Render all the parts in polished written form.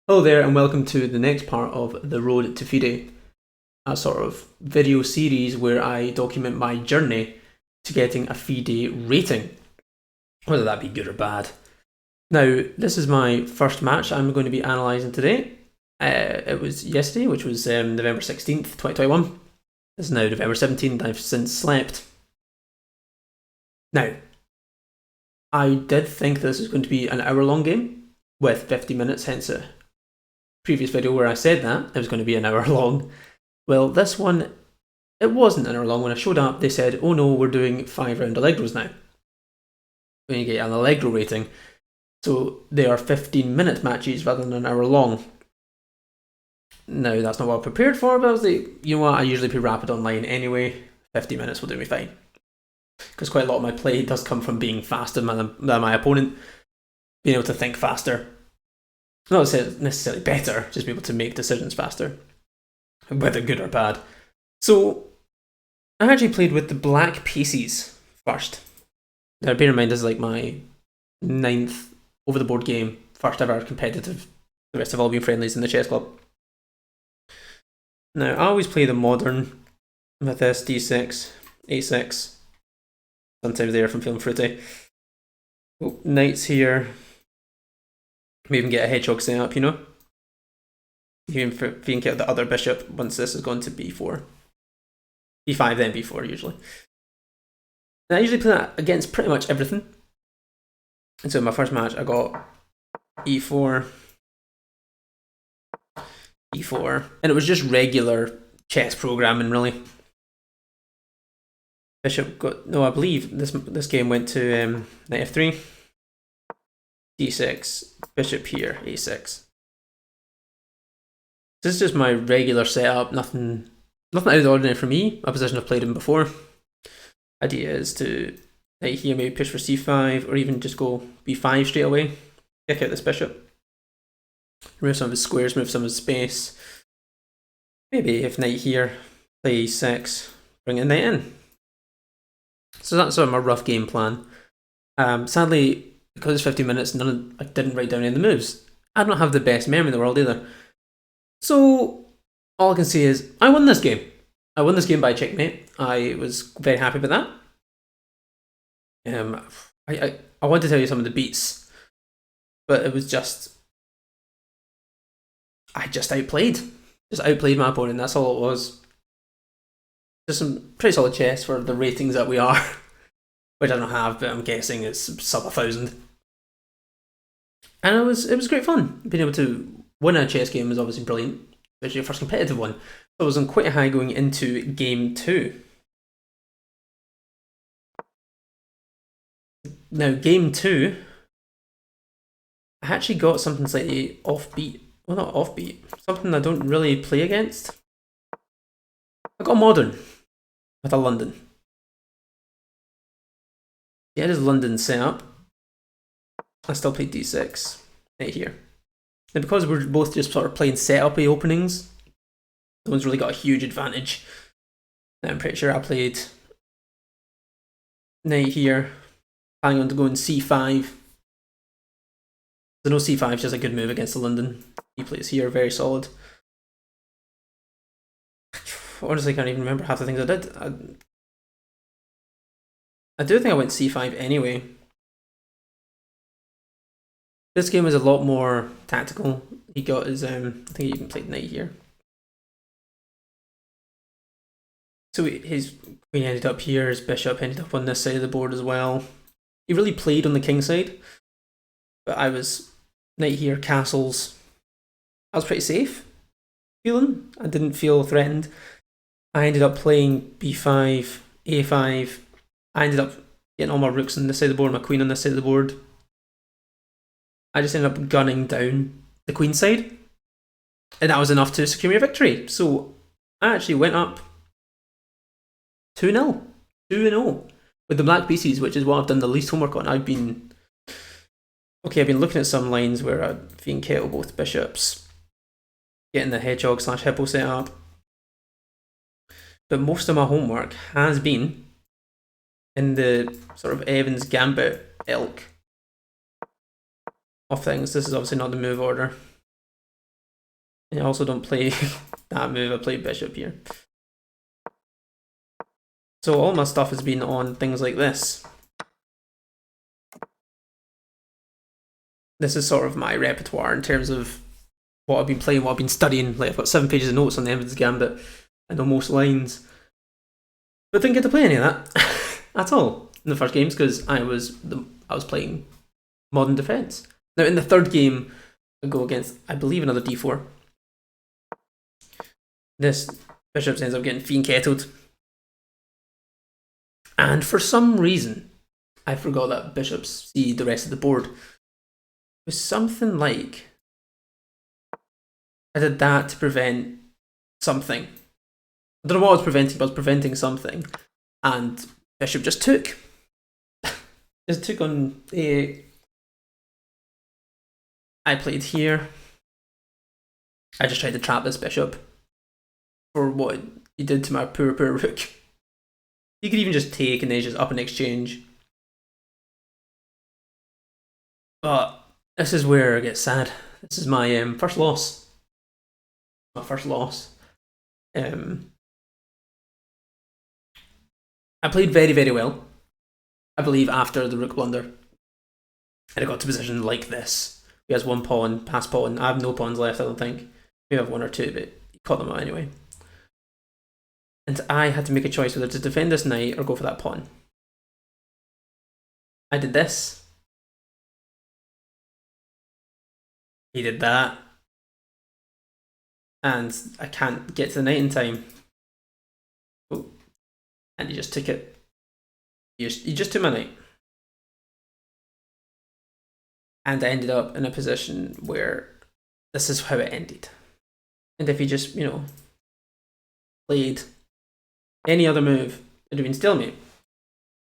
Hello there and welcome to the next part of The Road to FIDE, a sort of video series where I document my journey to getting a FIDE rating, whether that be good or bad. Now, this is my first match I'm going to be analysing today. It was yesterday, which was November 16th, 2021. It's now November 17th, I've since slept. Now, I did think this was going to be an hour-long game with 50 minutes, hence it. Previous video where I said that it was going to be an hour long. Well, this one, it wasn't an hour long. When I showed up, they said, oh no, we're doing 5-round Allegros now. When you get an Allegro rating. So they are 15-minute matches rather than an hour long. Now, that's not what I prepared for, but I was like, you know what, I usually play Rapid Online anyway. 50 minutes will do me fine. Because quite a lot of my play does come from being faster than my opponent, being able to think faster. Not necessarily better, just be able to make decisions faster, whether good or bad. So, I actually played with the black pieces first. Now, bear in mind, this is like my 9th over-the-board game, first ever competitive. The rest have all been friendlies in the chess club. Now, I always play the modern with this d6, a6. Sometimes there if I'm feeling fruity. Oh, knights here. Maybe even get a hedgehog set up, you know? You can get the other bishop once this is gone to b4. b5, then b4, usually. And I usually play that against pretty much everything. And so in my first match, I got e4, e4, and it was just regular chess programming, really. Bishop got, no, I believe this game went to knight f3, d6, bishop here, a6. This is just my regular setup, nothing out of the ordinary for me, a position I've played in before. Idea is to knight here, maybe push for c5, or even just go b5 straight away, kick out this bishop, remove some of his squares, move some of his space. Maybe if knight here, play e6, bring a knight in. So that's sort of my rough game plan. Sadly, because it's 50 minutes, I didn't write down any of the moves. I don't have the best memory in the world either. So, all I can say is, I won this game. I won this game by checkmate. I was very happy with that. I want to tell you some of the beats, but it was just, I just outplayed. Just outplayed my opponent, that's all it was. Just some pretty solid chess for the ratings that we are. Which I don't have, but I'm guessing it's sub 1,000. And it was great fun. Being able to win a chess game was obviously brilliant, especially your first competitive one. So I was on quite a high going into game 2. Now, game 2, I actually got something slightly offbeat. Well, not offbeat, something I don't really play against. I got a modern with a London. Yeah, it is London setup. I still played d6 right here. And because we're both just sort of playing setup-y openings, no one's really got a huge advantage. Now I'm pretty sure I played knight here, planning on to go in c5. So no c5 is just a good move against the London. He plays here, very solid. Honestly, I can't even remember half the things I did. I do think I went c5 anyway. This game was a lot more tactical. He got his, I think he even played knight here. So his queen ended up here, his bishop ended up on this side of the board as well. He really played on the king side. But I was knight here, castles. I was pretty safe feeling. I didn't feel threatened. I ended up playing b5, a5. I ended up getting all my rooks on this side of the board, my queen on this side of the board. I just ended up gunning down the queen side. And that was enough to secure me a victory. So I actually went up 2-0. 2-0 with the black pieces, which is what I've done the least homework on. I've been looking at some lines where I've been kettle both bishops, getting the hedgehog / hippo set up. But most of my homework has been in the sort of Evans Gambit ilk of things. This is obviously not the move order. I also don't play that move, I play bishop here. So all my stuff has been on things like this. This is sort of my repertoire in terms of what I've been playing, what I've been studying. Like I've got 7 pages of notes on the Emperor's Gambit. I know most lines. But didn't get to play any of that at all in the first games because I was playing Modern Defense. Now in the third game, I go against, I believe, another d4. This bishop ends up getting fiend-kettled. And for some reason, I forgot that bishops see the rest of the board. It was something like I did that to prevent something. I don't know what I was preventing, but I was preventing something. And bishop just took. Just took on a... I played here. I just tried to trap this bishop for what he did to my poor rook. You could even just take and then just up an exchange. But this is where it gets sad. This is my first loss. My first loss. I played very, very well. I believe after the rook blunder. And I got to position like this. He has one pawn, pass pawn. I have no pawns left, I don't think. Maybe I have one or two, but he caught them out anyway. And I had to make a choice whether to defend this knight or go for that pawn. I did this. He did that. And I can't get to the knight in time. Oh. And he just took it. He just took my knight. And I ended up in a position where this is how it ended. And if he just, played any other move, it would have been stalemate.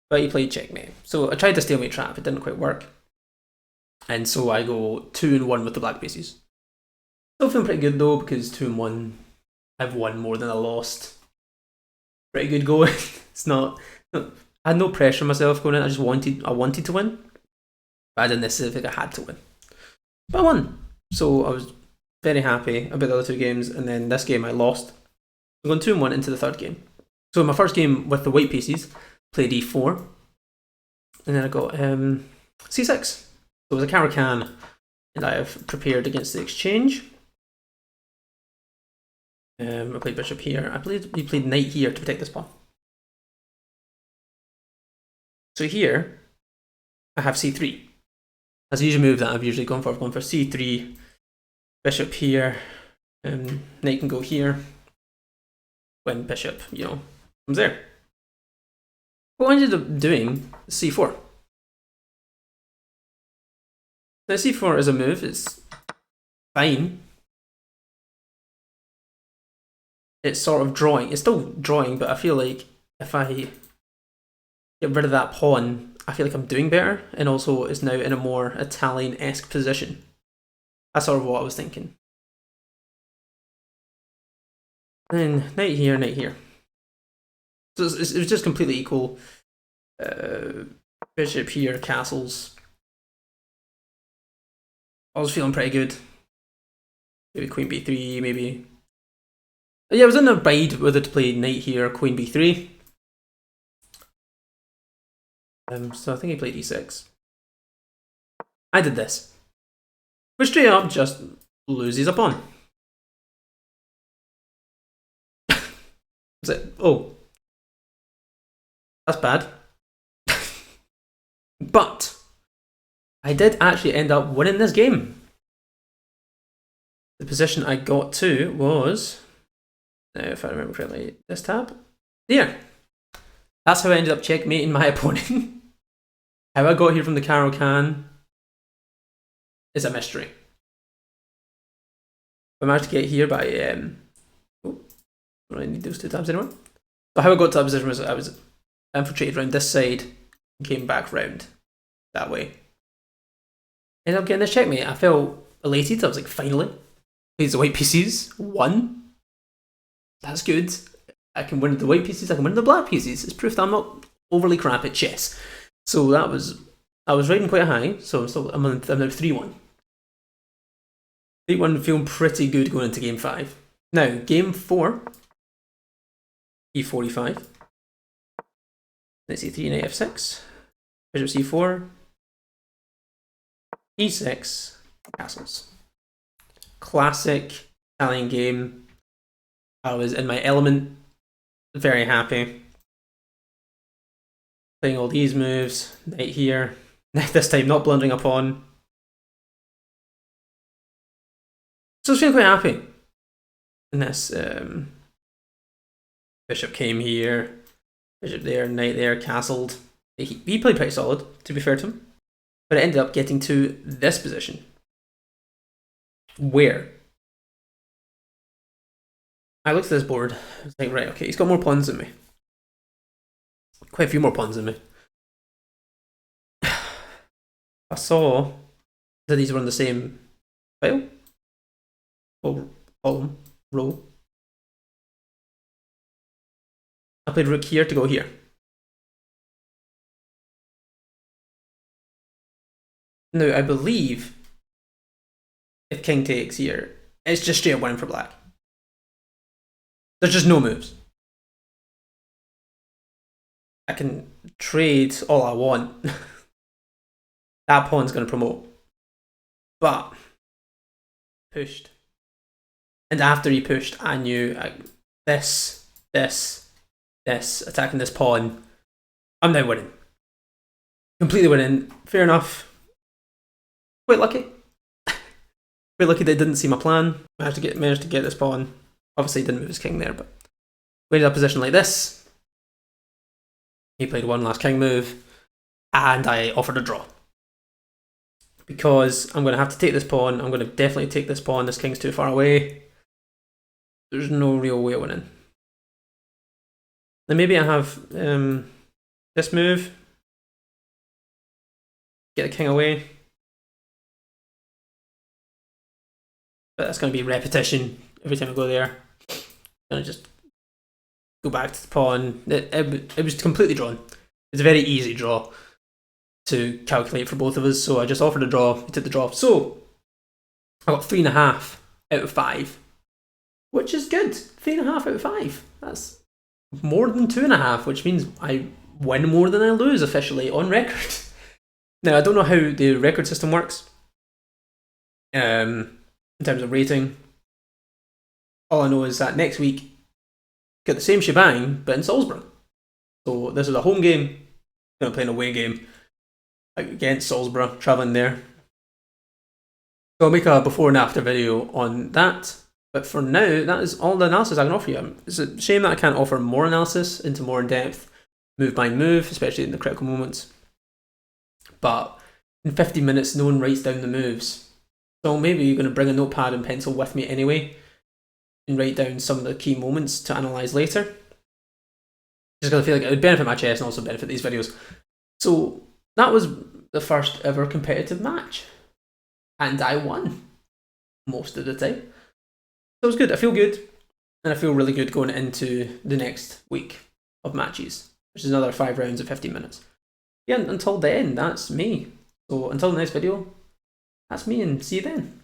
But he played checkmate. So I tried the stalemate trap, it didn't quite work. And so I go 2-1 with the black pieces. Still feeling pretty good though, because 2-1, I've won more than I lost. Pretty good going. It's not, I had no pressure on myself going in, I wanted to win. But I didn't necessarily think I had to win. But I won. So I was very happy about the other 2 games, and then this game I lost. I'm going 2-1 into the third game. So in my first game with the white pieces, played e4, and then I got c6. So it was a Caro-Kann, and I have prepared against the exchange. I played bishop here. I believe he played knight here to protect this pawn. So here, I have c3. That's the usual move that I've usually gone for. I've gone for c3, bishop here, knight can go here. When bishop, comes there. What I ended up doing is c4. Now c4 is a move, it's fine. It's sort of drawing, it's still drawing, but I feel like if I get rid of that pawn, I feel like I'm doing better, and also it's now in a more Italian-esque position. That's sort of what I was thinking. Then knight here, knight here. So it was just completely equal. Bishop here, castles. I was feeling pretty good. Maybe queen b3, maybe. Yeah, I was in a bide whether to play knight here, queen b3. So I think he played e6. I did this. Which straight up just loses a pawn. Is it? Oh. That's bad. But I did actually end up winning this game. The position I got to was, if I remember correctly, this tab. Here. That's how I ended up checkmating my opponent. How I got here from the Caro-Kann is a mystery. I managed to get here by I don't really need those 2 tabs anymore. But how I got to that position was I was infiltrated around this side and came back round that way. Ended up getting this checkmate. I felt elated. I was like, finally, these white pieces won. That's good. I can win the white pieces, I can win the black pieces. It's proof that I'm not overly crap at chess. So that was, I was riding quite high, so I'm now 3-1. Week 1 feeling pretty good going into game 5. Now, game 4, e4, e5. Knight c3, knight f6. Bishop c4. e6. Castles. Classic Italian game. I was in my element. Very happy. Playing all these moves. Knight here. This time not blundering a pawn. So I was feeling quite happy. And this bishop came here, bishop there, knight there, castled. He played pretty solid, to be fair to him. But it ended up getting to this position. Where I looked at this board, I was like, right, okay, he's got more pawns than me. Quite a few more pawns than me. I saw that these were on the same file. Or column, row. I played rook here to go here. Now, I believe if king takes here, it's just straight up winning for black. There's just no moves. I can trade all I want. That pawn's going to promote. But pushed. And after he pushed, I knew this, attacking this pawn, I'm now winning. Completely winning. Fair enough. Quite lucky. Quite lucky they didn't see my plan. Managed to get this pawn. Obviously, he didn't move his king there, but we ended up in a position like this. He played one last king move, and I offered a draw. Because I'm going to have to take this pawn. I'm going to definitely take this pawn. This king's too far away. There's no real way of winning. Then maybe I have this move. Get the king away. But that's going to be repetition every time I go there. I'm going to just go back to the pawn. It was completely drawn. It's a very easy draw to calculate for both of us. So I just offered a draw. He took the draw. So I got 3.5 out of 5. Which is good. 3.5 out of 5. That's more than 2.5, which means I win more than I lose officially on record. Now, I don't know how the record system works in terms of rating. All I know is that next week, get the same shebang, but in Salsburgh. So this is a home game. I'm going to play an away game against Salsburgh, travelling there. So I'll make a before and after video on that. But for now, that is all the analysis I can offer you. It's a shame that I can't offer more analysis into more in depth, move by move, especially in the critical moments. But in 50 minutes, no one writes down the moves. So maybe you're going to bring a notepad and pencil with me anyway and write down some of the key moments to analyse later. Just because I feel like it would benefit my chess and also benefit these videos. So that was the first ever competitive match. And I won most of the time. So it was good. I feel good. And I feel really good going into the next week of matches, which is another 5 rounds of 15 minutes. Yeah, until then, that's me. So until the next video, that's me, and see you then.